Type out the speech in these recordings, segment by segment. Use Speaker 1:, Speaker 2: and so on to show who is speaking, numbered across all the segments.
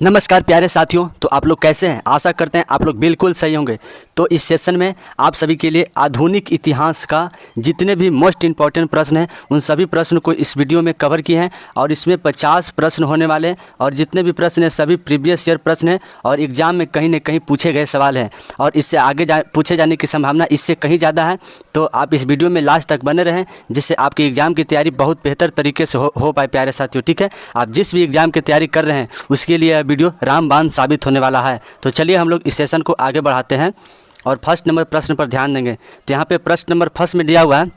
Speaker 1: नमस्कार प्यारे साथियों। तो आप लोग कैसे हैं? आशा करते हैं आप लोग बिल्कुल सही होंगे। तो इस सेशन में आप सभी के लिए आधुनिक इतिहास का जितने भी मोस्ट इम्पॉर्टेंट प्रश्न हैं उन सभी प्रश्न को इस वीडियो में कवर किए हैं और इसमें 50 प्रश्न होने वाले हैं और जितने भी प्रश्न हैं सभी प्रीवियस ईयर प्रश्न हैं और एग्जाम में कहीं न कहीं पूछे गए सवाल हैं और इससे आगे पूछे जाने की संभावना इससे कहीं ज़्यादा है। तो आप इस वीडियो में लास्ट तक बने रहें जिससे आपकी एग्ज़ाम की तैयारी बहुत बेहतर तरीके से हो पाए प्यारे साथियों। ठीक है, आप जिस भी एग्ज़ाम की तैयारी कर रहे हैं उसके लिए वीडियो रामबाण साबित होने वाला है। तो चलिए हम लोग इस सेशन को आगे बढ़ाते हैं और फर्स्ट नंबर प्रश्न पर ध्यान देंगे। तो यहाँ पे प्रश्न नंबर फर्स्ट में दिया हुआ है,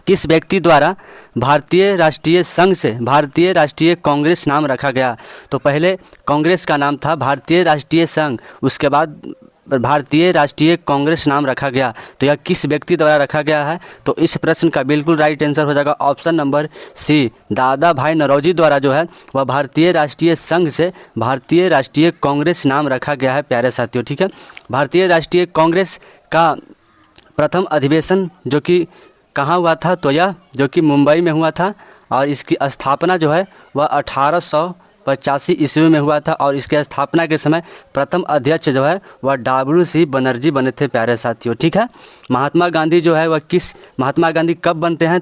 Speaker 1: किस व्यक्ति द्वारा भारतीय राष्ट्रीय संघ से भारतीय राष्ट्रीय कांग्रेस नाम रखा गया? तो पहले कांग्रेस का नाम था भारतीय राष्ट्रीय संघ, उसके बाद भारतीय राष्ट्रीय कांग्रेस नाम रखा गया। तो यह किस व्यक्ति द्वारा रखा गया है? तो इस प्रश्न का बिल्कुल राइट आंसर हो जाएगा ऑप्शन नंबर सी, दादा भाई नौरोजी द्वारा जो है वह भारतीय राष्ट्रीय संघ से भारतीय राष्ट्रीय कांग्रेस नाम रखा गया है प्यारे साथियों। ठीक है, भारतीय राष्ट्रीय कांग्रेस का प्रथम अधिवेशन जो कि कहाँ हुआ था? तो यह जो कि मुंबई में हुआ था और इसकी स्थापना जो है वह 1885 ईस्वी में हुआ था और इसके स्थापना के समय प्रथम अध्यक्ष जो है वह WC बनर्जी बने थे प्यारे साथियों। ठीक है, महात्मा गांधी जो है वह महात्मा गांधी कब बनते हैं?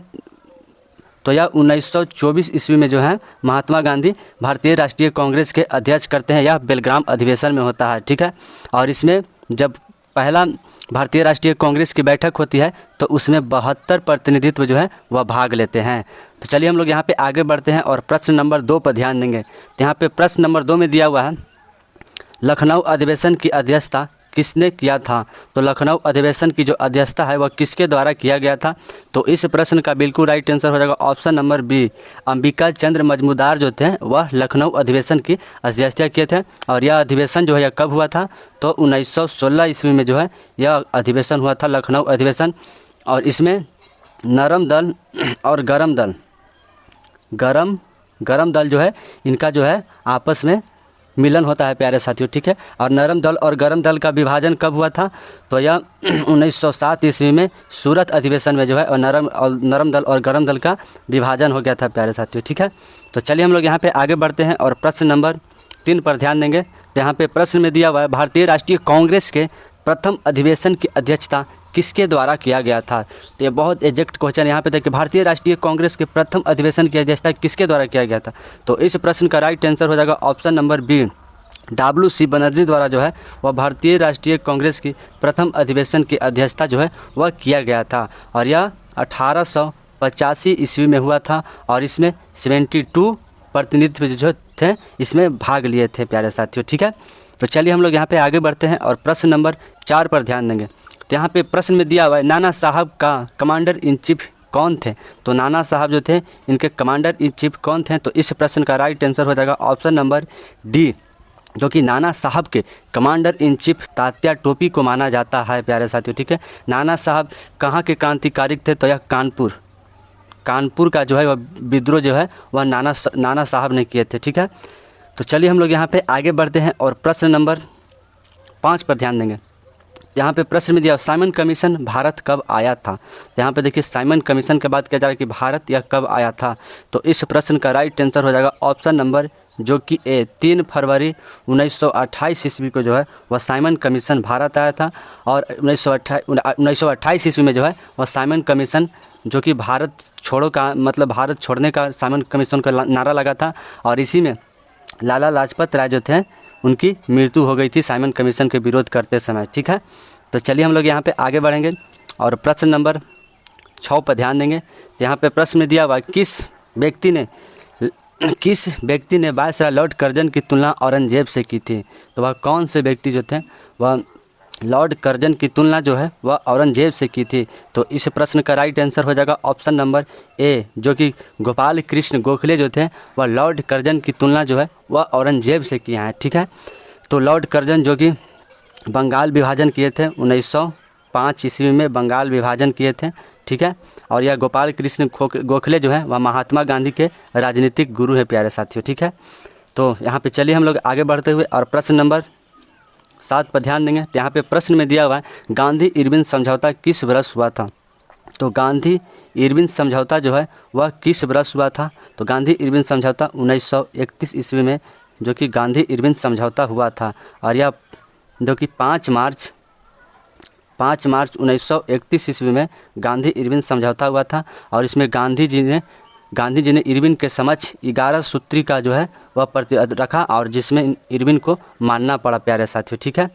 Speaker 1: तो यह 1924 ईस्वी में जो है महात्मा गांधी भारतीय राष्ट्रीय कांग्रेस के अध्यक्ष करते हैं। यह बेलग्राम अधिवेशन में होता है। ठीक है, और इसमें जब पहला भारतीय राष्ट्रीय कांग्रेस की बैठक होती है तो उसमें 72 प्रतिनिधित्व जो है वह भाग लेते हैं। तो चलिए हम लोग यहाँ पे आगे बढ़ते हैं और प्रश्न नंबर 2 पर ध्यान देंगे। तो यहाँ पे प्रश्न नंबर 2 में दिया हुआ है, लखनऊ अधिवेशन की अध्यक्षता किसने किया था? तो लखनऊ अधिवेशन की जो अध्यक्षता है वह किसके द्वारा किया गया था? तो इस प्रश्न का बिल्कुल राइट आंसर हो जाएगा ऑप्शन नंबर बी, अंबिका चंद्र मजमूदार जो थे वह लखनऊ अधिवेशन की अध्यक्षता किए थे। और यह अधिवेशन जो है यह कब हुआ था? तो 1916 ईस्वी में जो है यह अधिवेशन हुआ था, लखनऊ अधिवेशन। और इसमें नरम दल और गरम दल जो है इनका जो है आपस में मिलन होता है प्यारे साथियों। ठीक है, और नरम दल और गरम दल का विभाजन कब हुआ था? तो यह 1907 ईस्वी में सूरत अधिवेशन में जो है और नरम दल और गरम दल का विभाजन हो गया था प्यारे साथियों। ठीक है, तो चलिए हम लोग यहाँ पे आगे बढ़ते हैं और प्रश्न नंबर 3 पर ध्यान देंगे। तो यहाँ पे प्रश्न में दिया हुआ है, भारतीय राष्ट्रीय कांग्रेस के प्रथम अधिवेशन की अध्यक्षता किसके द्वारा किया गया था? तो ये बहुत एग्जैक्ट क्वेश्चन यहाँ पे देखिए, भारतीय राष्ट्रीय कांग्रेस के प्रथम अधिवेशन की अध्यक्षता किसके द्वारा किया गया था? तो इस प्रश्न का राइट आंसर हो जाएगा option number B, WC Banerjee द्वारा जो है वह भारतीय राष्ट्रीय कांग्रेस की प्रथम अधिवेशन की अध्यक्षता जो है वह किया गया था और यह 1885 ईस्वी में हुआ था और इसमें 72 प्रतिनिधित्व जो थे इसमें भाग लिए थे प्यारे साथियों। ठीक है, तो चलिए हम लोग यहाँ पे आगे बढ़ते हैं और प्रश्न नंबर 4 पर ध्यान देंगे। तो यहाँ पे प्रश्न में दिया हुआ है, नाना साहब का कमांडर इन चीफ कौन थे? तो नाना साहब जो थे इनके कमांडर इन चीफ कौन थे? तो इस प्रश्न का राइट आंसर हो जाएगा ऑप्शन नंबर डी, जो कि नाना साहब के कमांडर इन चीफ तात्या टोपी को माना जाता है प्यारे साथियों। ठीक है, नाना साहब कहाँ के क्रांतिकारी थे? तो यह कानपुर का जो है वह विद्रोह जो है वह नाना साहब ने किए थे। ठीक है, तो चलिए हम लोग यहाँ पे आगे बढ़ते हैं और प्रश्न नंबर 5 पर ध्यान देंगे। यहाँ पे प्रश्न में दिया साइमन कमीशन भारत कब आया था? तो यहाँ पे देखिए साइमन कमीशन के बात किया जा रहा है कि भारत यह कब आया था? तो इस प्रश्न का राइट आंसर हो जाएगा ऑप्शन नंबर जो कि ए, 3 फरवरी 1928 ईस्वी को जो है वह साइमन कमीशन भारत आया था और 1928 ईस्वी में जो है वह साइमन कमीशन जो कि भारत छोड़ो का मतलब भारत छोड़ने का साइमन कमीशन का नारा लगा था और इसी में लाला लाजपत राय जो थे उनकी मृत्यु हो गई थी साइमन कमीशन के विरोध करते समय। ठीक है, तो चलिए हम लोग यहाँ पे आगे बढ़ेंगे और प्रश्न नंबर 6 पर ध्यान देंगे। तो यहाँ पे प्रश्न में दिया हुआ किस व्यक्ति ने वायसराय लॉर्ड कर्जन की तुलना औरंगजेब से की थी? तो वह कौन से व्यक्ति जो थे वह लॉर्ड कर्जन की तुलना जो है वह औरंगजेब से की थी? तो इस प्रश्न का राइट आंसर हो जाएगा ऑप्शन नंबर ए, जो कि गोपाल कृष्ण गोखले जो थे वह लॉर्ड कर्जन की तुलना जो है वह औरंगजेब से किया है। ठीक है, तो लॉर्ड कर्जन जो कि बंगाल विभाजन किए थे 1905 ईस्वी में बंगाल विभाजन किए थे। ठीक है, और यह गोपाल कृष्ण गोखले जो है वह महात्मा गांधी के राजनीतिक गुरु है प्यारे साथियों। ठीक है, तो यहाँ पे चलिए हम लोग आगे बढ़ते हुए और प्रश्न नंबर 7 पर ध्यान देंगे। तो यहाँ पे प्रश्न में दिया हुआ है, गांधी इरविन समझौता किस वर्ष हुआ था? तो गांधी इरविन समझौता जो है वह किस वर्ष हुआ था? तो गांधी इरविन समझौता 1931 ईस्वी में जो कि गांधी इरविन समझौता हुआ था, और यह जो कि 5 मार्च 1931 ईस्वी में गांधी इरविन समझौता हुआ था। और इसमें गांधी जी ने इरविन के समक्ष 11 सूत्री का जो है वह प्रतिबद्ध रखा, और जिसमें इरविन को मानना पड़ा प्यारे साथियों, ठीक है।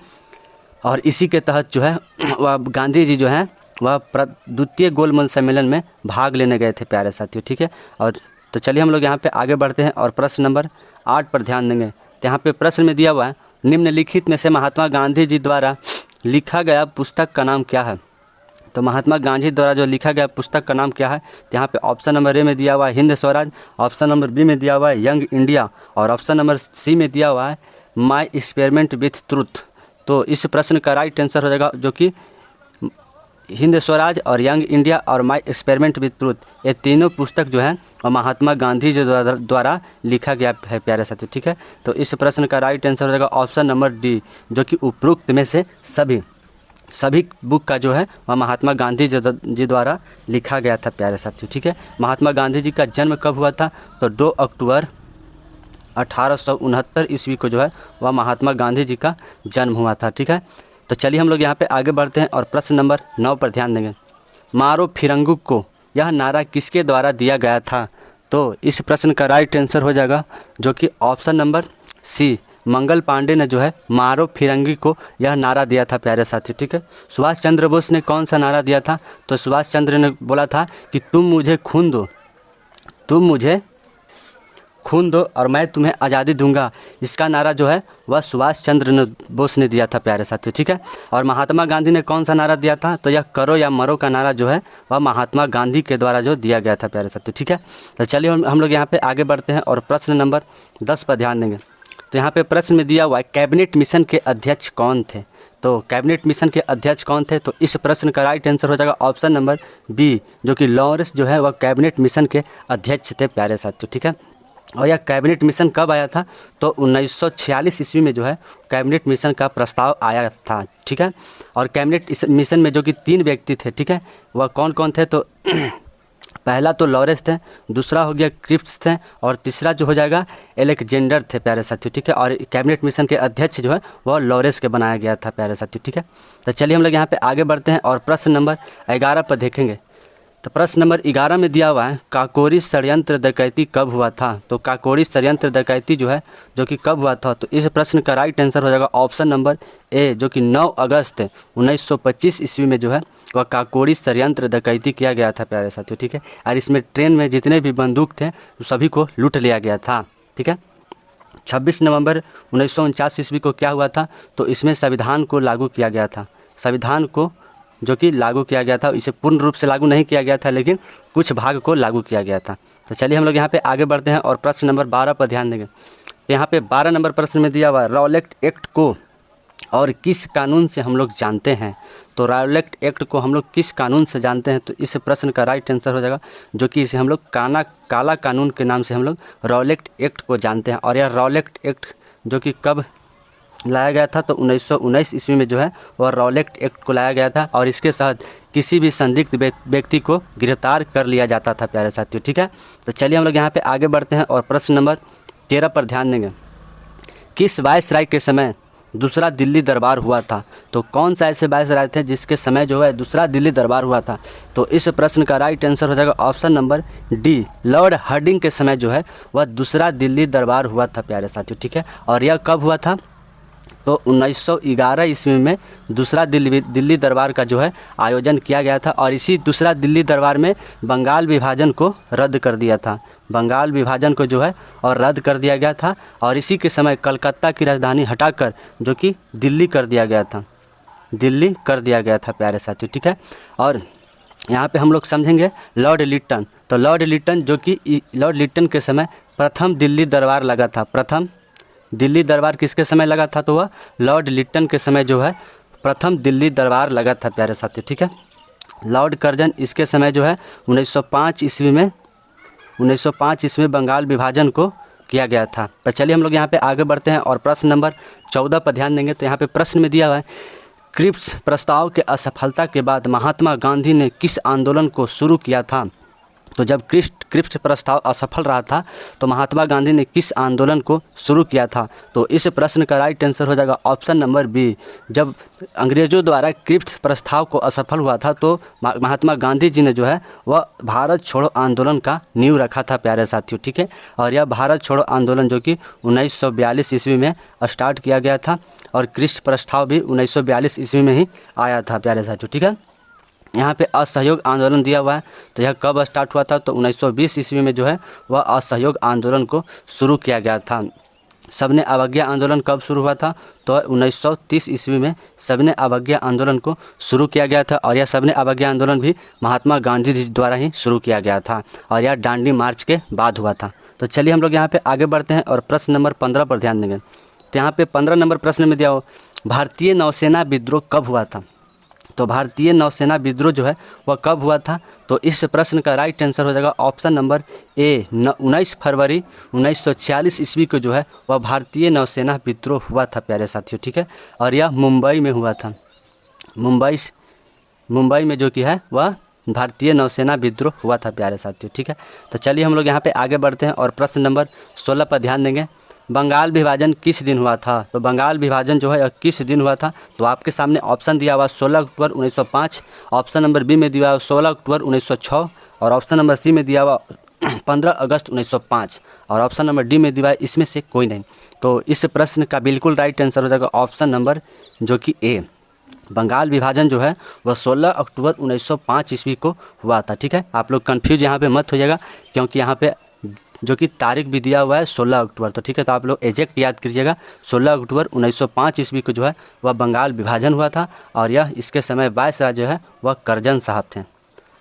Speaker 1: और इसी के तहत जो है वह गांधी जी जो है वह द्वितीय गोलमेज सम्मेलन में भाग लेने गए थे प्यारे साथियों, ठीक है। और तो चलिए हम लोग यहाँ पे आगे बढ़ते हैं और प्रश्न नंबर 8 पर ध्यान देंगे। तो यहाँ पे प्रश्न में दिया हुआ है, निम्नलिखित में से महात्मा गांधी जी द्वारा लिखा गया पुस्तक का नाम क्या है। तो महात्मा गांधी द्वारा जो लिखा गया पुस्तक का नाम क्या है। तो यहाँ पे ऑप्शन नंबर ए में दिया हुआ है Hind Swaraj, option number B में दिया हुआ है यंग इंडिया, और ऑप्शन नंबर सी में दिया हुआ है माई एक्सपेरिमेंट विथ ट्रूथ। तो इस प्रश्न का राइट आंसर हो जाएगा जो कि हिंद स्वराज और यंग इंडिया और माई एक्सपेरिमेंट विथ ट्रूथ, ये तीनों पुस्तक जो है और महात्मा गांधी जी द्वारा लिखा गया है प्यारे साथियों, ठीक है। तो इस प्रश्न का राइट आंसर हो जाएगा ऑप्शन नंबर डी, जो कि उपरोक्त में से सभी बुक का जो है वह महात्मा गांधी जी द्वारा लिखा गया था प्यारे साथियों, ठीक है। महात्मा गांधी जी का जन्म कब हुआ था। तो 2 अक्टूबर 1869 ईस्वी को जो है वह महात्मा गांधी जी का जन्म हुआ था, ठीक है। तो चलिए हम लोग यहाँ पे आगे बढ़ते हैं और प्रश्न नंबर 9 पर ध्यान देंगे। मारो फिरंगू को यह नारा किसके द्वारा दिया गया था। तो इस प्रश्न का राइट आंसर हो जाएगा जो कि ऑप्शन नंबर सी, मंगल पांडे ने जो है मारो फिरंगी को यह नारा दिया था प्यारे साथी, ठीक है। सुभाष चंद्र बोस ने कौन सा नारा दिया था। तो सुभाष चंद्र ने बोला था कि तुम मुझे खून दो और मैं तुम्हें आज़ादी दूंगा। इसका नारा जो है वह सुभाष चंद्र बोस ने दिया था प्यारे साथियों, ठीक है। और महात्मा गांधी ने कौन सा नारा दिया था। तो यह करो या मरो का नारा जो है वह महात्मा गांधी के द्वारा जो दिया गया था प्यारे साथियों, ठीक है। तो चलिए हम लोग यहाँ पे आगे बढ़ते हैं और प्रश्न नंबर 10 पर ध्यान देंगे। तो यहाँ पे प्रश्न में दिया हुआ है कैबिनेट मिशन के अध्यक्ष कौन थे। तो कैबिनेट मिशन के अध्यक्ष कौन थे। तो इस प्रश्न का राइट आंसर हो जाएगा ऑप्शन नंबर बी, जो कि लॉरेंस जो है वह कैबिनेट मिशन के अध्यक्ष थे प्यारे साथियों, ठीक है। और यह कैबिनेट मिशन कब आया था। तो 1946 ईस्वी में जो है कैबिनेट मिशन का प्रस्ताव आया था, ठीक है। और कैबिनेट मिशन में जो कि 3 व्यक्ति थे, ठीक है, वह कौन कौन थे। तो पहला तो लॉरेंस थे, दूसरा हो गया क्रिप्स थे, और तीसरा जो हो जाएगा एलेक्जेंडर थे प्यारे साथियों, ठीक है। और कैबिनेट मिशन के अध्यक्ष जो है वह लॉरेंस के बनाया गया था प्यारे साथियों, ठीक है। तो चलिए हम लोग यहाँ पे आगे बढ़ते हैं और प्रश्न नंबर 11 पर देखेंगे। तो प्रश्न नंबर 11 में दिया हुआ है काकोरी षड्यंत्र डकैती कब हुआ था। तो काकोरी षड्यंत्र डकैती जो है जो कि कब हुआ था। तो इस प्रश्न का राइट आंसर हो जाएगा ऑप्शन नंबर ए, जो कि 9 अगस्त 1925 ईस्वी में जो है वह काकोरी षड्यंत्र डकैती किया गया था प्यारे साथियों, ठीक है। और इसमें ट्रेन में जितने भी बंदूक थे सभी को लूट लिया गया था, ठीक है। 26 नवंबर 1949 ईस्वी को क्या हुआ था। तो इसमें संविधान को लागू किया गया था, संविधान को जो कि लागू किया गया था। इसे पूर्ण रूप से लागू नहीं किया गया था, लेकिन कुछ भाग को लागू किया गया था। तो चलिए हम लोग यहाँ पे आगे बढ़ते हैं और प्रश्न नंबर 12 पर ध्यान देंगे। तो यहाँ पे 12 नंबर प्रश्न में दिया हुआ रॉलेट एक्ट को और किस कानून से हम लोग जानते हैं। तो रॉलेट एक्ट को हम लोग किस कानून से जानते हैं। तो इस प्रश्न का राइट आंसर हो जाएगा जो कि इसे हम लोग काला कानून के नाम से हम लोग रॉलेट एक्ट को जानते हैं। और यह रॉलेट एक्ट जो कि कब लाया गया था। तो 1919 ईस्वी में जो है वह रॉलेट एक्ट को लाया गया था, और इसके तहत किसी भी संदिग्ध व्यक्ति को गिरफ्तार कर लिया जाता था प्यारे साथियों, ठीक है। तो चलिए हम लोग यहाँ पे आगे बढ़ते हैं और प्रश्न नंबर 13 पर ध्यान देंगे। किस वायसराय के समय दूसरा दिल्ली दरबार हुआ था। तो कौन सा ऐसे वायसराय थे जिसके समय जो है दूसरा दिल्ली दरबार हुआ था। तो इस प्रश्न का राइट आंसर हो जाएगा option number D, Lord Hardinge के समय जो है वह दूसरा दिल्ली दरबार हुआ था प्यारे साथियों, ठीक है। और यह कब हुआ था। तो 1911 ईस्वी में दूसरा दिल्ली दरबार का जो है आयोजन किया गया था, और इसी दूसरा दिल्ली दरबार में बंगाल विभाजन को रद्द कर दिया था, बंगाल विभाजन को जो है और रद्द कर दिया गया था। और इसी के समय कलकत्ता की राजधानी हटाकर जो कि दिल्ली कर दिया गया था, दिल्ली कर दिया गया था प्यारे साथियों, ठीक है। और यहाँ पे हम लोग समझेंगे लॉर्ड लिट्टन। तो लॉर्ड लिट्टन जो कि लॉर्ड लिट्टन के समय प्रथम दिल्ली दरबार लगा था, प्रथम दिल्ली दरबार किसके समय लगा था। तो वह लॉर्ड लिट्टन के समय जो है प्रथम दिल्ली दरबार लगा था प्यारे साथी, ठीक है। लॉर्ड कर्जन इसके समय जो है 1905 ईस्वी में बंगाल विभाजन को किया गया था। तो चलिए हम लोग यहाँ पे आगे बढ़ते हैं और प्रश्न नंबर 14 पर ध्यान देंगे। तो यहाँ पे प्रश्न में दिया हुआ है क्रिप्स प्रस्ताव के असफलता के बाद महात्मा गांधी ने किस आंदोलन को शुरू किया था। तो जब क्रिप्स प्रस्ताव असफल रहा था तो महात्मा गांधी ने किस आंदोलन को शुरू किया था? तो इस प्रश्न का राइट आंसर हो जाएगा ऑप्शन नंबर बी। जब अंग्रेज़ों द्वारा क्रिप्स प्रस्ताव को असफल हुआ था तो महात्मा गांधी जी ने जो है वह भारत छोड़ो आंदोलन का नींव रखा था प्यारे साथियों, ठीक है। और यह भारत छोड़ो आंदोलन जो कि 1942 ईस्वी में स्टार्ट किया गया था और क्रिप्स प्रस्ताव भी 1942 ईस्वी में ही आया था प्यारे साथियों, ठीक है। यहाँ पे असहयोग आंदोलन दिया हुआ है, तो यह कब स्टार्ट हुआ था? तो 1920 ईस्वी में जो है वह असहयोग आंदोलन को शुरू किया गया था। सबने अवज्ञा आंदोलन कब शुरू हुआ था? तो 1930 ईस्वी में सबने अवज्ञा आंदोलन को शुरू किया गया था और यह सबने अवज्ञा आंदोलन भी महात्मा गांधी जी द्वारा ही शुरू किया गया था और यह दांडी मार्च के बाद हुआ था। तो चलिए हम लोग यहाँ पे आगे बढ़ते हैं और प्रश्न नंबर 15 पर ध्यान देंगे। तो यहाँ पे 15 नंबर प्रश्न में दिया हो, भारतीय नौसेना विद्रोह कब हुआ था? तो भारतीय नौसेना विद्रोह जो है वह कब हुआ था? तो इस प्रश्न का राइट आंसर हो जाएगा ऑप्शन नंबर ए। 19 फरवरी 1946 ईस्वी को जो है वह भारतीय नौसेना विद्रोह हुआ था प्यारे साथियों, ठीक है। और यह मुंबई में हुआ था। मुंबई में जो कि है वह भारतीय नौसेना विद्रोह हुआ था प्यारे साथियों, ठीक है। तो चलिए हम लोग यहाँ पे आगे बढ़ते हैं और प्रश्न नंबर 16 पर ध्यान देंगे। बंगाल विभाजन किस दिन हुआ था? तो बंगाल विभाजन जो है किस दिन हुआ था? तो आपके सामने ऑप्शन दिया हुआ 16 अक्टूबर 1905, ऑप्शन नंबर बी में दिया हुआ 16 अक्टूबर 1906 और ऑप्शन नंबर सी में दिया हुआ 15 अगस्त 1905 और ऑप्शन नंबर डी में दिया हुआ इसमें से कोई नहीं। तो इस प्रश्न का बिल्कुल राइट आंसर हो जाएगा ऑप्शन नंबर जो कि ए। बंगाल विभाजन जो है वह 16 अक्टूबर 1905 ईस्वी को हुआ था, ठीक है। आप लोग कन्फ्यूज यहाँ पे मत होइएगा क्योंकि यहाँ पे जो कि तारीख भी दिया हुआ है 16 अक्टूबर, तो ठीक है। तो आप लोग एग्जैक्ट याद कीजिएगा 16 अक्टूबर 1905 ईस्वी को जो है वह बंगाल विभाजन हुआ था और यह इसके समय वायसराय जो है वह करजन साहब थे।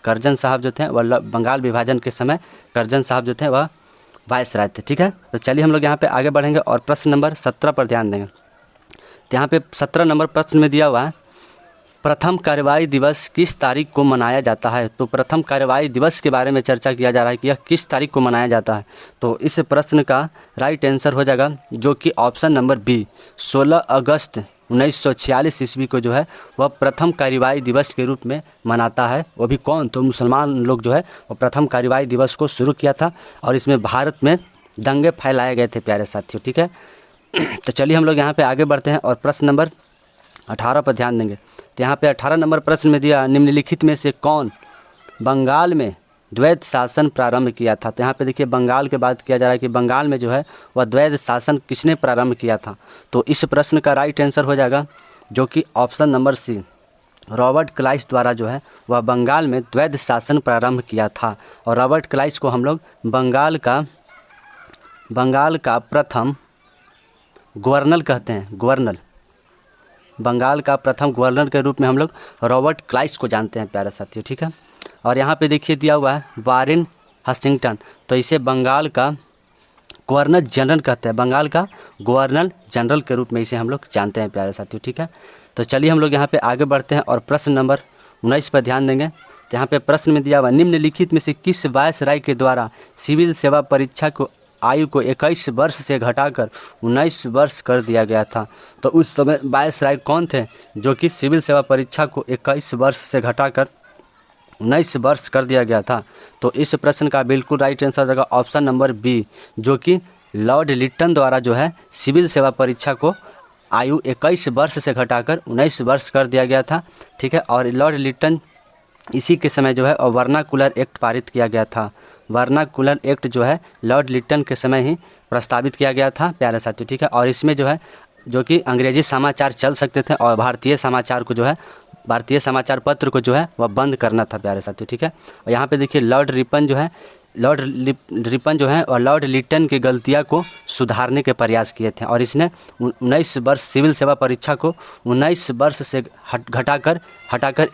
Speaker 1: करजन साहब जो थे वह बंगाल विभाजन के समय करजन साहब जो थे वह वायसराय थे, ठीक है। तो चलिए हम लोग यहाँ पे आगे बढ़ेंगे और प्रश्न नंबर 17 पर ध्यान देंगे। तो यहाँ पे 17 नंबर प्रश्न में दिया हुआ है, प्रथम कार्यवाही दिवस किस तारीख को मनाया जाता है? तो प्रथम कार्यवाही दिवस के बारे में चर्चा किया जा रहा है कि यह किस तारीख को मनाया जाता है। तो इस प्रश्न का राइट आंसर हो जाएगा जो कि ऑप्शन नंबर बी। 16 अगस्त 1946 ईस्वी को जो है वह प्रथम कार्यवाही दिवस के रूप में मनाता है। वो भी कौन? तो मुसलमान लोग जो है वो प्रथम कार्यवाही दिवस को शुरू किया था और इसमें भारत में दंगे फैलाए गए थे प्यारे साथियों, ठीक है। तो चलिए हम लोग यहाँ पर आगे बढ़ते हैं और प्रश्न नंबर 18 पर ध्यान देंगे। तो यहाँ पे 18 नंबर प्रश्न में दिया, निम्नलिखित में से कौन बंगाल में द्वैध शासन प्रारंभ किया था? तो यहाँ पे देखिए बंगाल के बात किया जा रहा है कि बंगाल में जो है वह द्वैध शासन किसने प्रारंभ किया था? तो इस प्रश्न का राइट आंसर हो जाएगा जो कि option number C. Robert Clive द्वारा जो है वह बंगाल में द्वैध शासन प्रारंभ किया था और रॉबर्ट क्लाइव को हम लोग बंगाल का प्रथम गवर्नर कहते हैं। गवर्नर, बंगाल का प्रथम गवर्नर के रूप में हम लोग रॉबर्ट क्लाइव को जानते हैं प्यारे साथियों, ठीक है। और यहाँ पे देखिए दिया हुआ है वारेन हस्टिंगटन, तो इसे बंगाल का गवर्नर जनरल कहते हैं। बंगाल का गवर्नर जनरल के रूप में इसे हम लोग जानते हैं प्यारे साथियों, ठीक है। तो चलिए हम लोग यहाँ पे आगे बढ़ते हैं और प्रश्न नंबर 19 पर ध्यान देंगे। तो यहाँ पे प्रश्न में दिया हुआ, निम्नलिखित में से किस वायसराय के द्वारा सिविल सेवा परीक्षा को आयु को 21 वर्ष से घटाकर 19 वर्ष कर दिया गया था? तो उस समय वायसराय कौन थे जो कि सिविल सेवा परीक्षा को 21 वर्ष से घटाकर 19 वर्ष कर दिया गया था? तो इस प्रश्न का बिल्कुल राइट आंसर रहेगा ऑप्शन नंबर बी, जो कि लॉर्ड लिटन द्वारा जो है सिविल सेवा परीक्षा को आयु 21 वर्ष से घटाकर 19 वर्ष कर दिया गया था, ठीक है। और लॉर्ड लिटन इसी के समय जो है और वर्नाकुलर एक्ट पारित किया गया था। वर्नाकुलर एक्ट जो है लॉर्ड लिटन के समय ही प्रस्तावित किया गया था प्यारे साथियों, ठीक है। और इसमें जो है जो कि अंग्रेजी समाचार चल सकते थे और भारतीय समाचार को जो है भारतीय समाचार पत्र को जो है वह बंद करना था प्यारे साथियों, ठीक है। और यहाँ पे देखिए लॉर्ड रिपन जो है और लॉर्ड लिटन की गलतियाँ को सुधारने के प्रयास किए थे और इसने 19 वर्ष सिविल सेवा परीक्षा को 19 वर्ष से हटाकर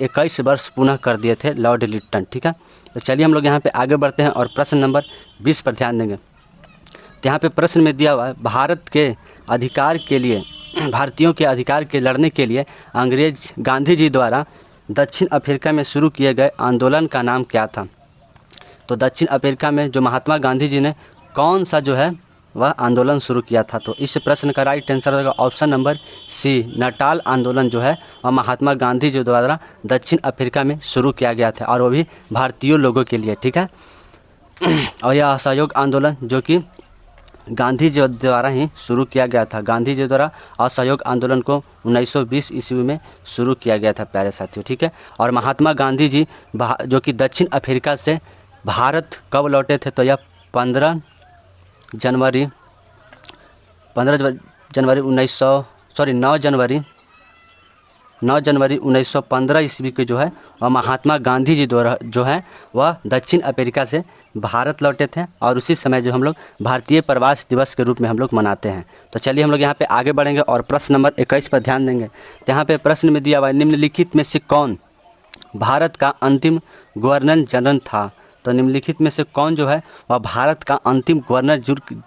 Speaker 1: 21 वर्ष पुनः कर दिए थे लॉर्ड लिटन, ठीक है। तो चलिए हम लोग यहाँ पे आगे बढ़ते हैं और प्रश्न नंबर 20 पर ध्यान देंगे। तो यहाँ पे प्रश्न में दिया हुआ है, भारतीयों के अधिकार के लड़ने के लिए अंग्रेज गांधी जी द्वारा दक्षिण अफ्रीका में शुरू किए गए आंदोलन का नाम क्या था? तो दक्षिण अफ्रीका में जो महात्मा गांधी जी ने कौन सा जो है वह आंदोलन शुरू किया था? तो इस प्रश्न का राइट आंसर होगा ऑप्शन नंबर सी, नटाल आंदोलन जो है और महात्मा गांधी जी द्वारा दक्षिण अफ्रीका में शुरू किया गया था और वो भी भारतीय लोगों के लिए, ठीक है। और यह असहयोग आंदोलन जो कि गांधी जी द्वारा ही शुरू किया गया था। गांधी जी द्वारा असहयोग आंदोलन को 1920 ईस्वी में शुरू किया गया था प्यारे साथियों, ठीक है। और महात्मा गांधी जी जो कि दक्षिण अफ्रीका से भारत कब लौटे थे, तो यह 15 जनवरी 9 जनवरी 1915 ईस्वी के जो है वह महात्मा गांधी जी द्वारा जो है वह दक्षिण अफ्रीका से भारत लौटे थे, और उसी समय जो हम लोग भारतीय प्रवास दिवस के रूप में हम लोग मनाते हैं। तो चलिए हम लोग यहाँ पे आगे बढ़ेंगे और प्रश्न नंबर 21 पर ध्यान देंगे। तो यहाँ पे प्रश्न में दिया हुआ है, निम्नलिखित में से कौन भारत का अंतिम गवर्नर जनरल था। तो निम्नलिखित में से कौन जो है वह भारत का अंतिम गवर्नर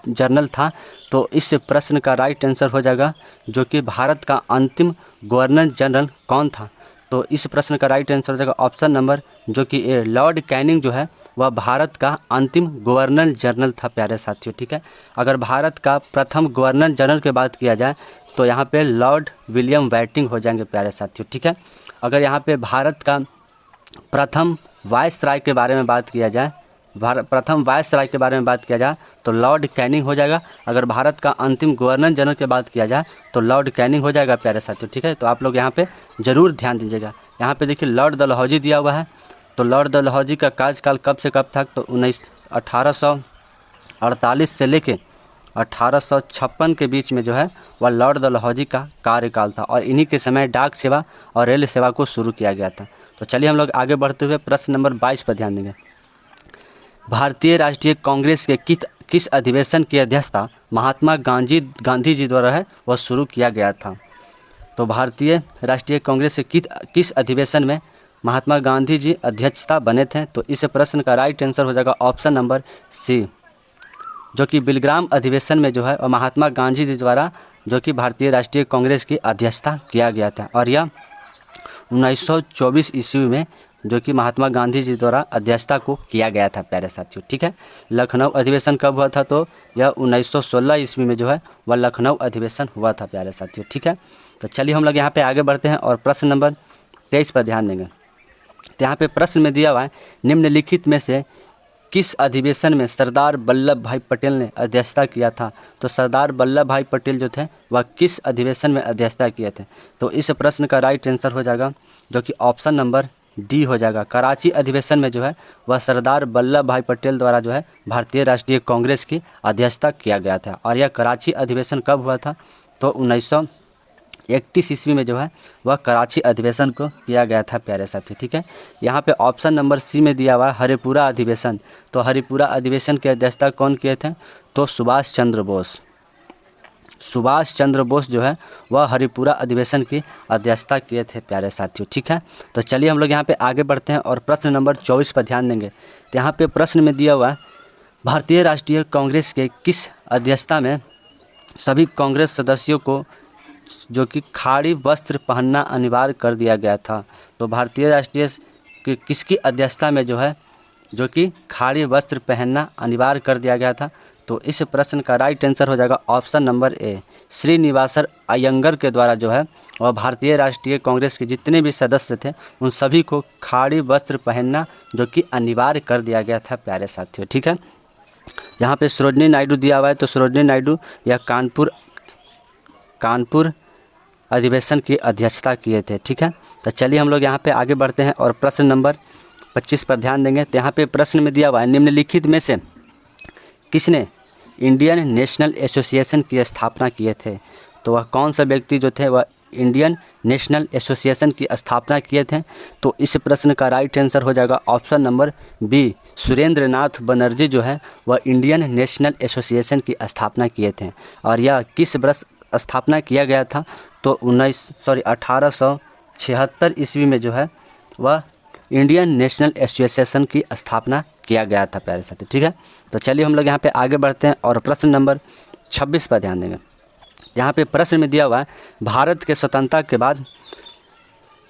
Speaker 1: जनरल था। तो इस प्रश्न का राइट आंसर हो जाएगा जो कि भारत का अंतिम गवर्नर जनरल कौन था। तो इस प्रश्न का राइट आंसर हो जाएगा ऑप्शन नंबर जो कि ए, लॉर्ड कैनिंग जो है वह भारत का अंतिम गवर्नर जनरल था प्यारे साथियों, ठीक है। अगर भारत का प्रथम गवर्नर जनरल की बात किया जाए तो यहाँ पे लॉर्ड विलियम वेटिंग हो जाएंगे प्यारे साथियों, ठीक है। अगर यहाँ पे भारत का प्रथम वायसराय के बारे में बात किया जाए, प्रथम वायसराय के बारे में बात किया जाए तो लॉर्ड कैनिंग हो जाएगा। अगर भारत का अंतिम गवर्नर जनरल की बात किया जाए तो लॉर्ड कैनिंग हो जाएगा प्यारे साथियों, ठीक है। तो आप लोग यहाँ पे ज़रूर ध्यान दीजिएगा। यहाँ पे देखिए लॉर्ड डलहौजी दिया हुआ है। तो लॉर्ड डलहौजी का कार्यकाल कब से कब तक, तो 1848 से लेके 1856 के बीच में जो है वह लॉर्ड डलहौजी का कार्यकाल था, और इन्हीं के समय डाक सेवा और रेल सेवा को शुरू किया गया था। तो चलिए हम लोग आगे बढ़ते हुए प्रश्न नंबर 22 पर ध्यान देंगे। भारतीय राष्ट्रीय कांग्रेस के किस अधिवेशन की अध्यक्षता महात्मा गांधी जी द्वारा है वह शुरू किया गया था। तो भारतीय राष्ट्रीय कांग्रेस के किस अधिवेशन में महात्मा गांधी जी अध्यक्षता बने थे। तो इस प्रश्न का राइट आंसर हो जाएगा ऑप्शन नंबर सी, जो कि बिलग्राम अधिवेशन में जो है और महात्मा गांधी जी द्वारा जो कि भारतीय राष्ट्रीय कांग्रेस की अध्यक्षता किया गया था, और यह 1924 ईस्वी में जो कि महात्मा गांधी जी द्वारा अध्यक्षता को किया गया था प्यारे साथियों, ठीक है। लखनऊ अधिवेशन कब हुआ था, तो यह 1916 ईस्वी में जो है वह लखनऊ अधिवेशन हुआ था प्यारे साथियों, ठीक है। तो चलिए हम लोग यहाँ पे आगे बढ़ते हैं और प्रश्न नंबर 23 पर ध्यान देंगे। तो यहाँ पे प्रश्न में दिया हुआ है, निम्नलिखित में से किस अधिवेशन में सरदार वल्लभ भाई पटेल ने अध्यक्षता किया था। तो सरदार वल्लभ भाई पटेल जो थे वह किस अधिवेशन में अध्यक्षता किए थे। तो इस प्रश्न का राइट आंसर हो जाएगा जो कि ऑप्शन नंबर डी हो जाएगा। कराची अधिवेशन में जो है वह सरदार वल्लभ भाई पटेल द्वारा जो है भारतीय राष्ट्रीय कांग्रेस की अध्यक्षता किया गया था, और यह कराची अधिवेशन कब हुआ था, तो 1931 ईस्वी में जो है वह कराची अधिवेशन को किया गया था प्यारे साथी, ठीक है। यहाँ पे ऑप्शन नंबर सी में दिया हुआ है हरिपुरा अधिवेशन। तो हरिपुरा अधिवेशन की अध्यक्षता कौन किए थे, तो सुभाष चंद्र बोस जो है वह हरिपुरा अधिवेशन की अध्यक्षता किए थे प्यारे साथियों, ठीक है। तो चलिए हम लोग यहाँ पे आगे बढ़ते हैं और प्रश्न नंबर 24 पर ध्यान देंगे। तो यहाँ पे प्रश्न में दिया हुआ है, भारतीय राष्ट्रीय कांग्रेस के किस अध्यक्षता में सभी कांग्रेस सदस्यों को जो कि खाड़ी वस्त्र पहनना अनिवार्य कर दिया गया था। तो भारतीय राष्ट्रीय की किसकी अध्यक्षता में जो है जो कि खाड़ी वस्त्र पहनना अनिवार्य कर दिया गया था। तो इस प्रश्न का राइट आंसर हो जाएगा option number A, Srinivasan Iyengar के द्वारा जो है वह भारतीय राष्ट्रीय कांग्रेस के जितने भी सदस्य थे उन सभी को खाड़ी वस्त्र पहनना जो कि अनिवार्य कर दिया गया था प्यारे साथियों, ठीक है। यहाँ पे सरोजिनी नायडू दिया हुआ है। तो सरोजिनी नायडू यह कानपुर अधिवेशन की अध्यक्षता किए थे, ठीक है। तो चलिए हम लोग यहाँ पे आगे बढ़ते हैं और प्रश्न नंबर 25 पर ध्यान देंगे। तो यहाँ पे प्रश्न में दिया हुआ है, निम्नलिखित में से किसने इंडियन नेशनल एसोसिएशन की स्थापना किए थे। तो वह कौन सा व्यक्ति जो थे वह इंडियन नेशनल एसोसिएशन की स्थापना किए थे। तो इस प्रश्न का राइट आंसर हो जाएगा ऑप्शन नंबर बी, सुरेंद्र नाथ बनर्जी जो है वह इंडियन नेशनल एसोसिएशन की स्थापना किए थे, और यह किस वर्ष स्थापना किया गया था, तो 1876 ईस्वी में जो है वह इंडियन नेशनल एसोसिएशन की स्थापना किया गया था प्यारे साथी, ठीक है। तो चलिए हम लोग यहाँ पे आगे बढ़ते हैं और प्रश्न नंबर 26 पर ध्यान देंगे। यहाँ पे प्रश्न में दिया हुआ है, भारत के स्वतंत्रता के बाद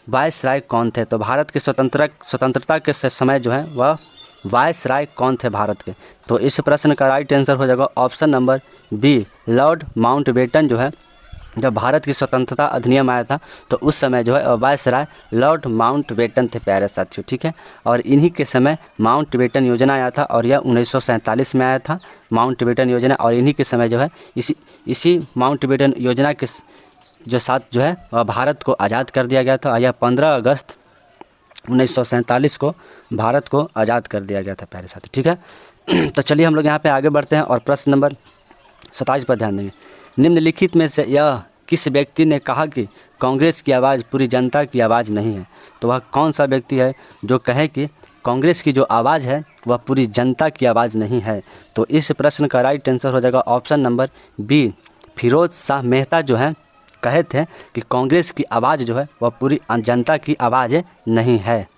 Speaker 1: वायसराय कौन थे। तो भारत के स्वतंत्रता के समय जो है वह वायसराय कौन थे भारत के। तो इस प्रश्न का राइट आंसर हो जाएगा option number B, Lord Mountbatten जो है जब भारत की स्वतंत्रता अधिनियम आया था तो उस समय जो है वायसराय लॉर्ड माउंटबेटन थे प्यारे साथियों, ठीक है। और इन्हीं के समय माउंटबेटन योजना आया था और यह 1947 में आया था माउंटबेटन योजना। और इन्हीं के समय जो है इसी माउंटबेटन योजना के जो साथ जो है वह भारत को आज़ाद कर दिया गया था। यह 15 अगस्त 1947 को भारत को आज़ाद कर दिया गया था प्यारे साथियों, ठीक है। तो चलिए हम लोग यहाँ पे आगे बढ़ते हैं और प्रश्न नंबर 27 पर ध्यान देंगे। निम्नलिखित में से यह किस व्यक्ति ने कहा कि कांग्रेस की आवाज़ पूरी जनता की आवाज़ नहीं है? तो वह कौन सा व्यक्ति है जो कहे कि कांग्रेस की जो आवाज़ है वह पूरी जनता की आवाज़ नहीं है? तो इस प्रश्न का राइट आंसर हो जाएगा option number B, Pheroze Shah Mehta जो है कहे थे कि कांग्रेस की आवाज़ जो है वह पूरी जनता की आवाज़ नहीं है।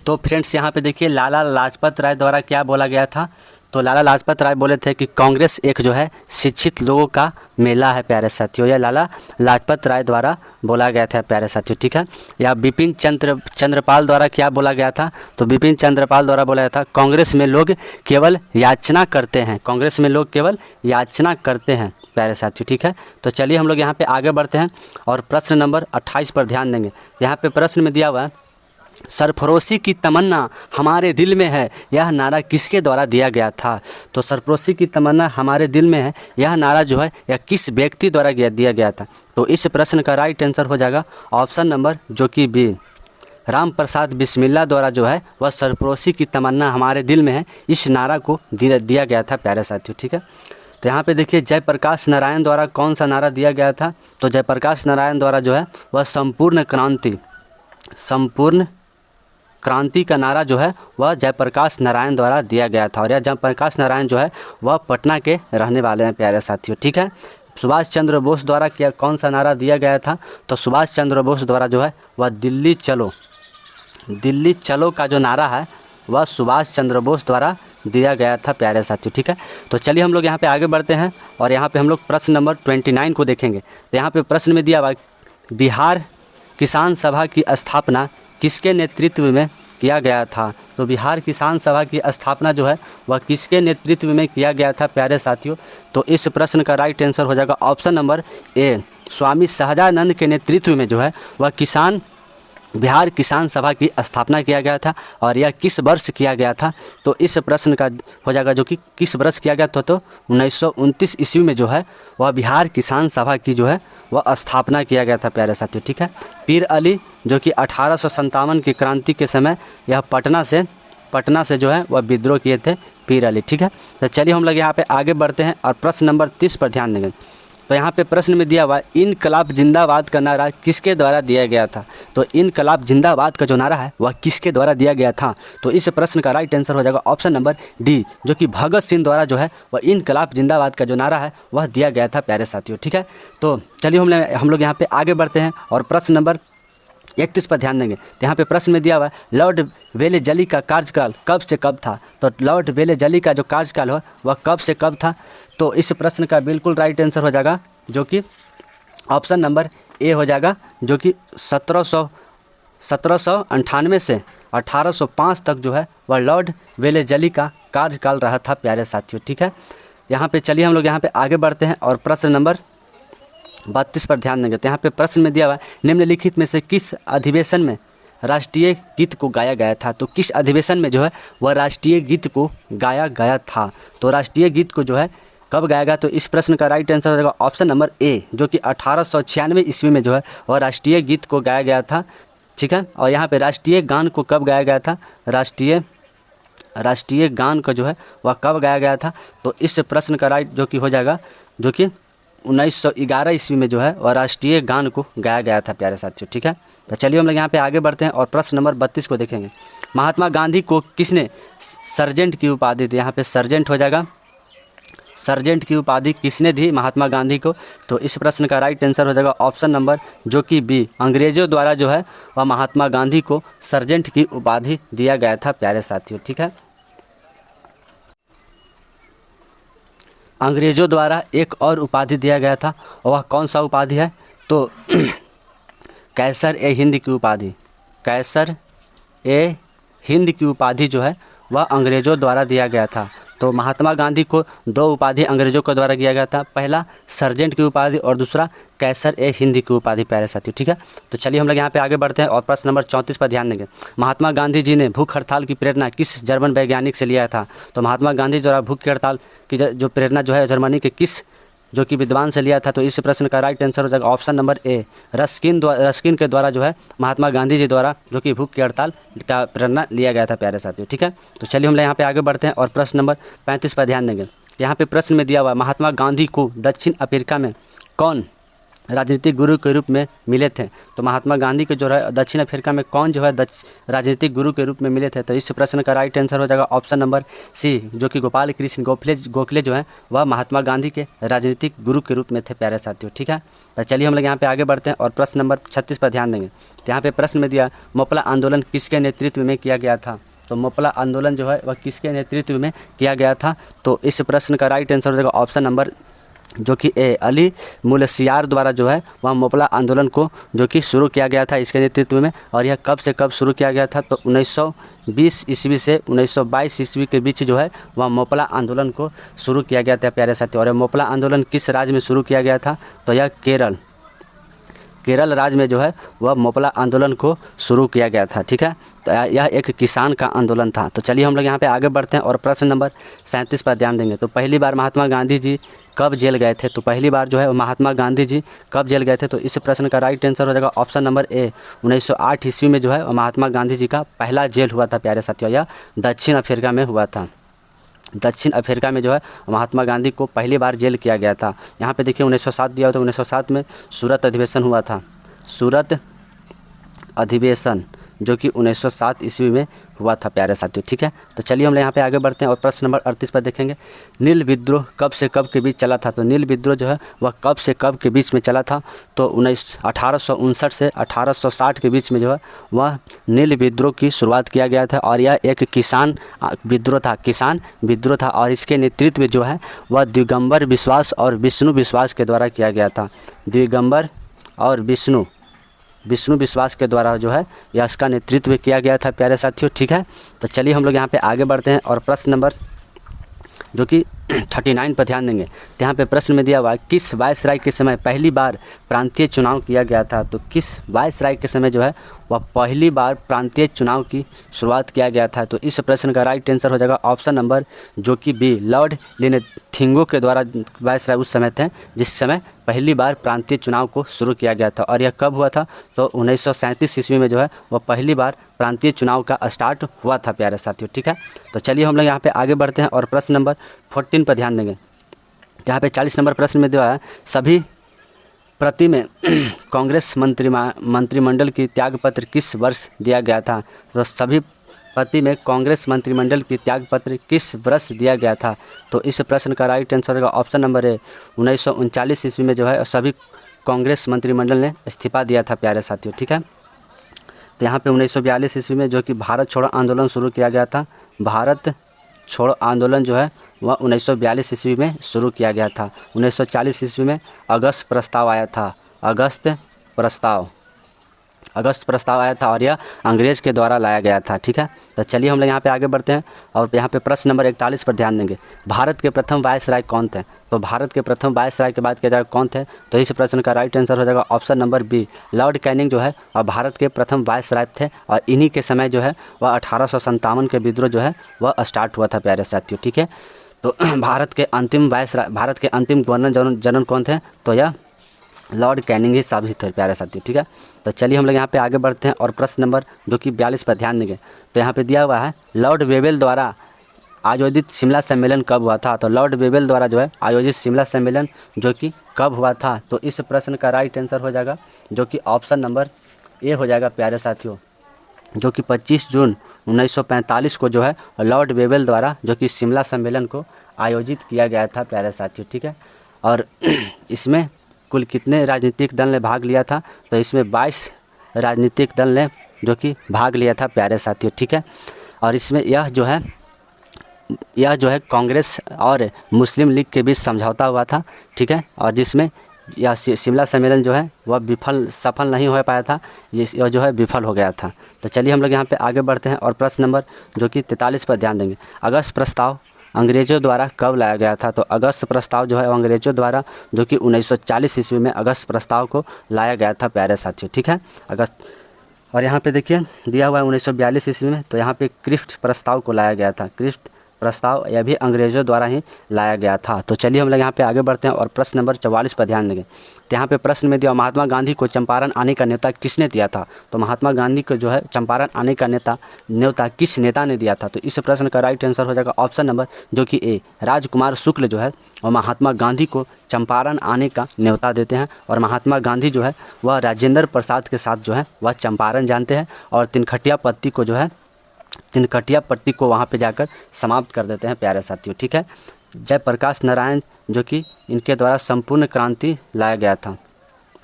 Speaker 1: तो फ्रेंड्स यहाँ पे देखिए लाला लाजपत राय द्वारा क्या बोला गया था। तो लाला लाजपत राय बोले थे कि कांग्रेस एक जो है शिक्षित लोगों का मेला है प्यारे साथियों। यह लाला लाजपत राय द्वारा बोला गया था प्यारे साथियों, ठीक है। या बिपिन चंद्रपाल द्वारा क्या बोला गया था? तो बिपिन चंद्रपाल द्वारा बोला गया था कांग्रेस में लोग केवल याचना करते हैं, कांग्रेस में लोग केवल याचना करते हैं प्यारे साथियों, ठीक है। तो चलिए हम लोग यहाँ पे आगे बढ़ते हैं और प्रश्न नंबर 28 पर ध्यान देंगे। यहाँ पे प्रश्न में दिया हुआ है सरफरोशी की तमन्ना हमारे दिल में है, यह नारा किसके द्वारा दिया गया था? तो सरफरोशी की तमन्ना हमारे दिल में है, यह नारा जो है यह किस व्यक्ति द्वारा दिया गया था? तो इस प्रश्न का राइट आंसर हो जाएगा ऑप्शन नंबर जो कि बी, राम प्रसाद बिस्मिल्ला द्वारा जो है वह सरफरोशी की तमन्ना हमारे दिल में है इस नारा को दिया गया था प्यारे साथियों, ठीक है। तो यहाँ पे देखिए जयप्रकाश नारायण द्वारा कौन सा नारा दिया गया था? तो जयप्रकाश नारायण द्वारा जो है वह संपूर्ण क्रांति का नारा जो है वह जयप्रकाश नारायण द्वारा दिया गया था। और यह जयप्रकाश नारायण जो है वह पटना के रहने वाले हैं प्यारे साथियों, ठीक है। सुभाष चंद्र बोस द्वारा क्या कौन सा नारा दिया गया था? तो सुभाष चंद्र बोस द्वारा जो है वह दिल्ली चलो का जो नारा है वह सुभाष चंद्र बोस द्वारा दिया गया था प्यारे साथियों, ठीक है। तो चलिए हम लोग यहाँ पे आगे बढ़ते हैं और यहाँ पे हम लोग प्रश्न नंबर 29 को देखेंगे। तो यहाँ पे प्रश्न में दिया हुआ बिहार किसान सभा की स्थापना किसके नेतृत्व में किया गया था? तो बिहार किसान सभा की स्थापना जो है वह किसके नेतृत्व में किया गया था प्यारे साथियों? तो इस प्रश्न का राइट आंसर हो जाएगा ऑप्शन नंबर ए, स्वामी सहजानंद के नेतृत्व में जो है वह बिहार किसान सभा की स्थापना किया गया था। और यह किस वर्ष किया गया था? तो इस प्रश्न का हो जाएगा जो कि किस वर्ष किया गया था? तो 1929 ईस्वी में जो है वह बिहार किसान सभा की जो है वह स्थापना किया गया था प्यारे साथियों, ठीक है। पीर अली जो कि 1857 की क्रांति के समय यह पटना से जो है वह विद्रोह किए थे पीर अली, ठीक है। तो चलिए हम लोग यहाँ पे आगे बढ़ते हैं और प्रश्न नंबर 30 पर ध्यान देंगे। तो यहाँ पे प्रश्न में दिया हुआ इनकलाब जिंदाबाद का नारा किसके द्वारा दिया गया था? तो इनकलाब जिंदाबाद का जो नारा है वह किसके द्वारा दिया गया था? तो इस प्रश्न का राइट आंसर हो जाएगा ऑप्शन नंबर डी, जो कि भगत सिंह द्वारा जो है वह इनकलाब जिंदाबाद का जो नारा है वह दिया गया था प्यारे साथियों, ठीक है। तो चलिए हम लोग यहाँ पे आगे बढ़ते हैं और प्रश्न नंबर 31 पर ध्यान देंगे। तो यहाँ पे प्रश्न में दिया हुआ है लॉर्ड वेलेजली का कार्यकाल कब से कब था? तो लॉर्ड वेलेजली का जो कार्यकाल है वह कब से कब था? तो इस प्रश्न का बिल्कुल राइट आंसर हो जाएगा जो कि ऑप्शन नंबर ए हो जाएगा, जो कि 1798 से 1805 तक जो है वह लॉर्ड वेलेजली का कार्यकाल रहा था प्यारे साथियों, ठीक है। यहाँ पे चलिए हम लोग यहाँ पे आगे बढ़ते हैं और प्रश्न नंबर 32 पर ध्यान देंगे। तो यहाँ पे प्रश्न में दिया हुआ है निम्नलिखित में से किस अधिवेशन में राष्ट्रीय गीत को गाया गया था? तो किस अधिवेशन में जो है वह राष्ट्रीय गीत को गाया गया था? तो राष्ट्रीय गीत को जो है कब गाया गया? तो इस प्रश्न का राइट आंसर हो जाएगा ऑप्शन नंबर ए, जो कि 1896 ईस्वी में जो है वह राष्ट्रीय गीत को गाया गया था, ठीक है। और यहाँ पे राष्ट्रीय गान को कब गाया गया था? राष्ट्रीय गान का जो है वह कब गाया गया था? तो इस प्रश्न का राइट जो कि हो जाएगा जो कि 1911 ईस्वी में जो है वह राष्ट्रीय गान को गाया गया था प्यारे साथियों, ठीक है। तो चलिए हम लोग यहाँ पे आगे बढ़ते हैं और प्रश्न नंबर 32 को देखेंगे। महात्मा गांधी को किसने सर्जेंट की उपाधि दी? यहाँ पे सर्जेंट हो जाएगा, सर्जेंट की उपाधि किसने दी महात्मा गांधी को? तो इस प्रश्न का राइट आंसर हो जाएगा ऑप्शन नंबर जो कि बी, अंग्रेजों द्वारा जो है वह महात्मा गांधी को सर्जेंट की उपाधि दिया गया था प्यारे साथियों, ठीक है। अंग्रेजों द्वारा एक और उपाधि दिया गया था और वह कौन सा उपाधि है? तो कैसर ए हिंद की उपाधि, कैसर ए हिंद की उपाधि जो है वह अंग्रेजों द्वारा दिया गया था। तो महात्मा गांधी को 2 उपाधि अंग्रेजों के द्वारा दिया गया था, पहला सर्जेंट की उपाधि और दूसरा कैसर ए हिंदी की उपाधि, प्यारे साथियों। ठीक है, तो चलिए हम लोग यहाँ पे आगे बढ़ते हैं और प्रश्न नंबर 34 पर ध्यान देंगे। महात्मा गांधी जी ने भूख हड़ताल की प्रेरणा किस जर्मन वैज्ञानिक से लिया था? तो महात्मा गांधी द्वारा भूख की हड़ताल की जो प्रेरणा जो है जर्मनी के किस जो कि विद्वान से लिया था? तो इस प्रश्न का राइट आंसर हो जाएगा ऑप्शन नंबर ए, रस्किन के द्वारा जो है महात्मा गांधी जी द्वारा जो कि भूख की हड़ताल का प्रेरणा लिया गया था, प्यारे साथियों। ठीक है, तो चलिए हम लोग यहाँ पे आगे बढ़ते हैं और प्रश्न नंबर 35 पर ध्यान देंगे। यहाँ पे प्रश्न में दिया हुआ महात्मा गांधी को दक्षिण अफ्रीका में कौन राजनीतिक गुरु के रूप में मिले थे? तो महात्मा गांधी के जो है दक्षिण अफ्रीका में कौन जो है राजनीतिक गुरु के रूप में मिले थे? तो इस प्रश्न का राइट आंसर हो जाएगा ऑप्शन नंबर सी, जो कि गोपाल कृष्ण गोखले जो है वह महात्मा गांधी के राजनीतिक गुरु के रूप में थे, प्यारे साथियों। ठीक है, तो चलिए हम लोग यहाँ पे आगे बढ़ते हैं और प्रश्न नंबर 36 पर ध्यान देंगे। तो यहाँ पे प्रश्न में दिया मोपला आंदोलन किसके नेतृत्व में किया गया था? तो मोपला आंदोलन जो है वह किसके नेतृत्व में किया गया था? तो इस प्रश्न का राइट आंसर हो जाएगा ऑप्शन नंबर जो कि ए, अली मुलसियार द्वारा जो है वह मोपला आंदोलन को जो कि शुरू किया गया था इसके नेतृत्व में। और यह कब से कब शुरू किया गया था? तो 1920 ईस्वी से 1922 ईस्वी के बीच जो है वह मोपला आंदोलन को शुरू किया गया था, प्यारे साथियों। और यह मोपला आंदोलन किस राज्य में शुरू किया गया था? तो यह केरल राज्य में जो है वह मोपला आंदोलन को शुरू किया गया था। ठीक है, तो यह एक किसान का आंदोलन था। तो चलिए हम लोग यहाँ पे आगे बढ़ते हैं और प्रश्न नंबर 37 पर ध्यान देंगे। तो पहली बार महात्मा गांधी जी कब जेल गए थे? तो पहली बार जो है महात्मा गांधी जी कब जेल गए थे? तो इस प्रश्न का राइट आंसर हो जाएगा ऑप्शन नंबर ए, 1908 ईस्वी में जो है महात्मा गांधी जी का पहला जेल हुआ था, प्यारे साथियों। यह दक्षिण अफ्रीका में हुआ था। दक्षिण अफ्रीका में जो है महात्मा गांधी को पहली बार जेल किया गया था। यहाँ पे देखिए 1907 दिया हुआ था, 1907 में सूरत अधिवेशन हुआ था, सूरत अधिवेशन जो कि 1907 ईस्वी में हुआ था, प्यारे साथियों। ठीक है, तो चलिए हम यहाँ पे आगे बढ़ते हैं और प्रश्न नंबर 38 पर देखेंगे। नील विद्रोह कब से कब के बीच चला था? तो नील विद्रोह जो है वह कब से कब के बीच में चला था? तो 1859 से 1860 के बीच में जो है वह नील विद्रोह की शुरुआत किया गया था। और यह एक किसान विद्रोह था और इसके नेतृत्व जो है वह दिगंबर विश्वास और विष्णु विश्वास के द्वारा किया गया था। दिगंबर और विष्णु विश्वास के द्वारा जो है यह इसका नेतृत्व किया गया था, प्यारे साथियों। ठीक है, तो चलिए हम लोग यहाँ पे आगे बढ़ते हैं और प्रश्न नंबर जो कि 39 पर ध्यान देंगे। तो यहाँ पे प्रश्न में दिया हुआ है किस वायसराय के समय पहली बार प्रांतीय चुनाव किया गया था? तो किस वायसराय के समय जो है वह पहली बार प्रांतीय चुनाव की शुरुआत किया गया था? तो इस प्रश्न का राइट आंसर हो जाएगा ऑप्शन नंबर जो कि बी, लॉर्ड लिनेथिंगो के द्वारा वायसराय उस समय थे जिस समय पहली बार प्रांतीय चुनाव को शुरू किया गया था। और यह कब हुआ था? तो 1937 ईस्वी में जो है वह पहली बार प्रांतीय चुनाव का स्टार्ट हुआ था, प्यारे साथियों। ठीक है, तो चलिए हम लोग यहाँ पे आगे बढ़ते हैं और प्रश्न नंबर 14 पर ध्यान देंगे। यहाँ पे 40 नंबर प्रश्न में दिया है सभी प्रति में कांग्रेस मंत्रिमंडल की त्यागपत्र किस वर्ष दिया गया था? तो सभी प्रति में कांग्रेस मंत्रिमंडल की त्यागपत्र किस वर्ष दिया गया था? तो इस प्रश्न का राइट आंसर होगा ऑप्शन नंबर ए, 1939 ईस्वी में जो है सभी कांग्रेस मंत्रिमंडल ने इस्तीफा दिया था, प्यारे साथियों। ठीक है, तो यहाँ पे 1942 ईस्वी में जो कि भारत छोड़ो आंदोलन शुरू किया गया था। भारत छोड़ो आंदोलन जो है वह 1942 ईस्वी में शुरू किया गया था। 1940 ईस्वी में अगस्त प्रस्ताव आया था, अगस्त प्रस्ताव आया था और यह अंग्रेज़ के द्वारा लाया गया था। ठीक है, तो चलिए हम लोग यहाँ पे आगे बढ़ते हैं और यहाँ पे प्रश्न नंबर 41 पर ध्यान देंगे। भारत के प्रथम वायसराय कौन थे? तो भारत के प्रथम वायसराय के बात किया जाएगा कौन थे? तो इस प्रश्न का राइट आंसर हो जाएगा option number B, Lord Canning जो है और भारत के प्रथम वायसराय थे। और इन्हीं के समय जो है वह 1857 के विद्रोह जो है वह स्टार्ट हुआ था, प्यारे साथियों। ठीक है, तो भारत के अंतिम गवर्नर जनरल कौन थे? तो यह लॉर्ड कैनिंग ही साबित थे, प्यारे साथियों। ठीक है, तो चलिए हम लोग यहाँ पे आगे बढ़ते हैं और प्रश्न नंबर जो कि 42 पर ध्यान देंगे। तो यहाँ पे दिया हुआ है लॉर्ड वेवेल द्वारा आयोजित शिमला सम्मेलन कब हुआ था? तो लॉर्ड वेवेल द्वारा जो है आयोजित शिमला सम्मेलन जो कि कब हुआ था? तो इस प्रश्न का राइट आंसर हो जाएगा जो कि ऑप्शन नंबर ए हो जाएगा, प्यारे साथियों, जो कि 25 जून 1945 को जो है लॉर्ड वेवेल द्वारा जो कि शिमला सम्मेलन को आयोजित किया गया था, प्यारे साथियों। ठीक है, और इसमें कुल कितने राजनीतिक दल ने भाग लिया था? तो इसमें 22 राजनीतिक दल ने जो कि भाग लिया था, प्यारे साथियों। ठीक है, और इसमें यह जो है कांग्रेस और मुस्लिम लीग के बीच समझौता हुआ था। ठीक है, और जिसमें यह शिमला सम्मेलन जो है वह सफल नहीं हो पाया था, यह जो है विफल हो गया था। तो चलिए हम लोग यहाँ पे आगे बढ़ते हैं और प्रश्न नंबर जो कि 43 पर ध्यान देंगे। अगस्त प्रस्ताव अंग्रेज़ों द्वारा कब लाया गया था? तो अगस्त प्रस्ताव जो है वो अंग्रेज़ों द्वारा जो कि 1940 ईस्वी में अगस्त प्रस्ताव को लाया गया था प्यारे साथियों, ठीक है, अगस्त। और यहाँ पे देखिए दिया हुआ है 1942 ईस्वी में, तो यहाँ पे क्रिफ्ट प्रस्ताव को लाया गया था। क्रिफ्ट प्रस्ताव यह भी अंग्रेज़ों द्वारा ही लाया गया था। तो चलिए हम लोग यहाँ पे आगे बढ़ते हैं और प्रश्न नंबर 44 पर ध्यान देंगे। तो यहाँ पे प्रश्न में दिया महात्मा गांधी को चंपारण आने का न्योता किसने दिया था? तो महात्मा गांधी को जो है चंपारण आने का न्योता किस नेता ने दिया था? तो इस प्रश्न का राइट आंसर हो जाएगा ऑप्शन नंबर जो कि ए, राजकुमार शुक्ल जो है और महात्मा गांधी को चंपारण आने का न्योता देते हैं। और महात्मा गांधी जो है वह राजेंद्र प्रसाद के साथ जो है वह चंपारण जानते हैं और तिनखटिया पट्टी को वहाँ पे जाकर समाप्त कर देते हैं प्यारे साथियों, ठीक है। जयप्रकाश नारायण जो कि इनके द्वारा संपूर्ण क्रांति लाया गया था।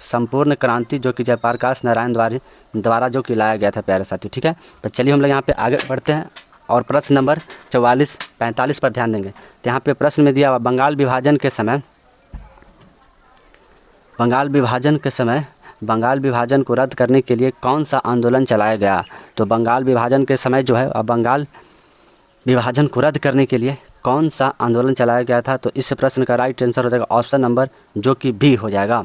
Speaker 1: संपूर्ण क्रांति जो कि जयप्रकाश नारायण द्वारा जो कि लाया गया था प्यारे साथियों, ठीक है। तो चलिए हम लोग यहाँ पे आगे बढ़ते हैं और प्रश्न नंबर 45 पर ध्यान देंगे। तो यहाँ पे प्रश्न में दिया हुआ बंगाल विभाजन को रद्द करने के लिए कौन सा आंदोलन चलाया गया? तो बंगाल विभाजन के समय जो है बंगाल विभाजन को रद्द करने के लिए कौन सा आंदोलन चलाया गया था? तो इस प्रश्न का राइट आंसर हो जाएगा ऑप्शन नंबर जो कि बी हो जाएगा।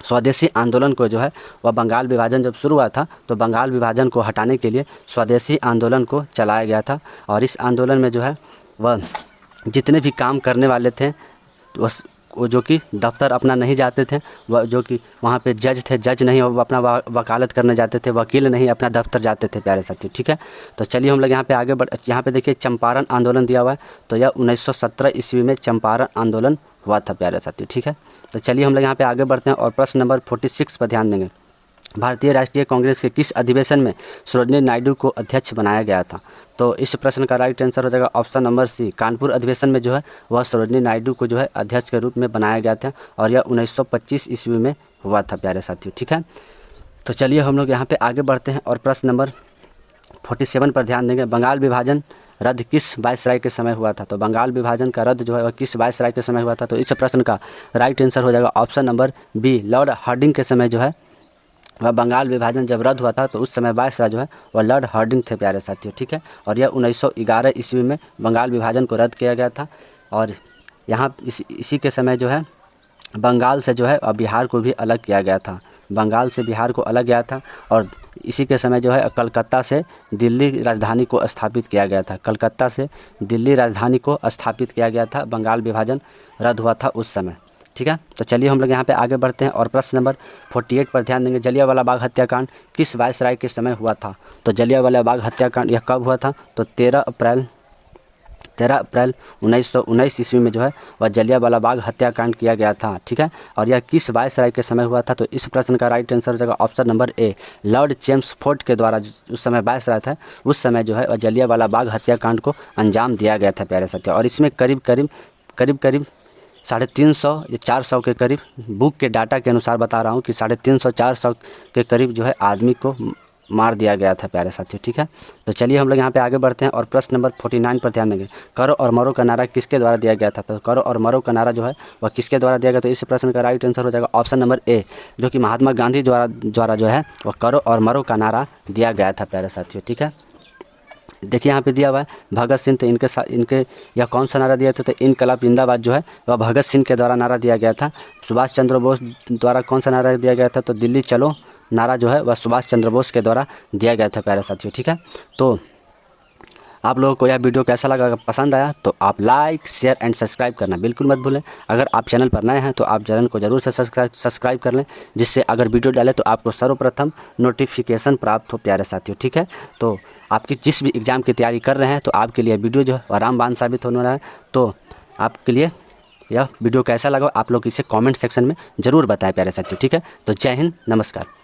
Speaker 1: स्वदेशी आंदोलन को जो है वह बंगाल विभाजन जब शुरू हुआ था तो बंगाल विभाजन को हटाने के लिए स्वदेशी आंदोलन को चलाया गया था। और इस आंदोलन में जो है वह जितने भी काम करने वाले थे वो जो कि दफ्तर अपना नहीं जाते थे, वह जो कि वहाँ पे जज थे, जज नहीं वो अपना वकालत करने जाते थे, वकील नहीं अपना दफ्तर जाते थे प्यारे साथियों, ठीक है। तो चलिए हम लोग यहाँ पे आगे यहाँ पे देखिए चंपारण आंदोलन दिया हुआ है, तो यह 1917 ईस्वी में चंपारण आंदोलन हुआ था प्यारे साथियों, ठीक है। तो चलिए हम लोग यहाँ पे आगे बढ़ते हैं और प्रश्न नंबर 46 पर ध्यान देंगे। भारतीय राष्ट्रीय कांग्रेस के किस अधिवेशन में सरोजिनी नायडू को अध्यक्ष बनाया गया था? तो इस प्रश्न का राइट आंसर हो जाएगा ऑप्शन नंबर सी, कानपुर अधिवेशन में जो है वह सरोजिनी नायडू को जो है अध्यक्ष के रूप में बनाया गया था और यह 1925 ईस्वी में हुआ था प्यारे साथियों, ठीक है। तो चलिए हम लोग यहाँ पे आगे बढ़ते हैं और प्रश्न नंबर 47 पर ध्यान देंगे। बंगाल विभाजन रद्द किस वायसराय के समय हुआ था? तो बंगाल विभाजन का रद्द जो है वह किस वायसराय के समय हुआ था? तो इस प्रश्न का राइट आंसर हो जाएगा option number B, Lord Hardinge के समय जो है वह बंगाल विभाजन जब रद्द हुआ था तो उस समय वायसराय जो है वह लॉर्ड हार्डिंग थे प्यारे साथियों, ठीक है। और यह 1911 ईस्वी में बंगाल विभाजन को रद्द किया गया था। और यहाँ इसी के समय जो है बंगाल से जो है बिहार को भी अलग किया गया था, बंगाल से बिहार को अलग गया था। और इसी के समय जो है कलकत्ता से दिल्ली राजधानी को स्थापित किया गया था, कलकत्ता से दिल्ली राजधानी को स्थापित किया गया था, बंगाल विभाजन रद्द हुआ था उस समय, ठीक है। तो चलिए हम लोग यहाँ पे आगे बढ़ते हैं और प्रश्न नंबर 48 पर ध्यान देंगे। जलियांवाला बाग हत्याकांड किस वायसराय के समय हुआ था? तो जलियांवाला बाग हत्याकांड यह कब हुआ था? तो 13 अप्रैल 1919 ईस्वी में जो है वह जलियांवाला बाग हत्याकांड किया गया था, ठीक है। और यह किस वायसराय के समय हुआ था? तो इस प्रश्न का राइट आंसर हो जाएगा ऑप्शन नंबर ए, लॉर्ड चेम्सफोर्ड के द्वारा उस समय वायसराय था, उस समय जो है वह जलियांवाला बाग हत्याकांड को अंजाम दिया गया था प्यारे साथियों। और इसमें करीब 350 या 400 के करीब, बुक के डाटा के अनुसार बता रहा हूँ कि 350-400 के करीब जो है आदमी को मार दिया गया था प्यारे साथियों, ठीक है। तो चलिए हम लोग यहाँ पे आगे बढ़ते हैं और प्रश्न नंबर 49 पर ध्यान देंगे। करो और मरो का नारा किसके द्वारा दिया गया था? तो करो और मरो का नारा जो है वह किसके द्वारा दिया गया? तो इस प्रश्न का राइट आंसर हो जाएगा ऑप्शन नंबर ए, जो कि महात्मा गांधी द्वारा जो है वह करो और मरो का नारा दिया गया था प्यारे साथियों, ठीक है। देखिए यहाँ पे दिया हुआ है भगत सिंह, तो इनके यह कौन सा नारा दिया था? तो इनकलाब जिंदाबाद जो है वह भगत सिंह के द्वारा नारा दिया गया था। सुभाष चंद्र बोस द्वारा कौन सा नारा दिया गया था? तो दिल्ली चलो नारा जो है वह सुभाष चंद्र बोस के द्वारा दिया गया था प्यारे साथियों, ठीक है। तो आप लोगों को यह वीडियो कैसा लगा? अगर पसंद आया तो आप लाइक, शेयर एंड सब्सक्राइब करना बिल्कुल मत भूलें। अगर आप चैनल पर नए हैं तो आप चैनल को ज़रूर से सब्सक्राइब कर लें, जिससे अगर वीडियो डालें तो आपको सर्वप्रथम नोटिफिकेशन प्राप्त हो प्यारे साथियों, ठीक है। तो आपकी जिस भी एग्ज़ाम की तैयारी कर रहे हैं तो आपके लिए वीडियो जो है रामबाण साबित होने वाला है। तो आपके लिए यह वीडियो कैसा लगा आप लोग इसे कमेंट सेक्शन में ज़रूर बताएं प्यारे साथियों, ठीक है। तो जय हिंद, नमस्कार।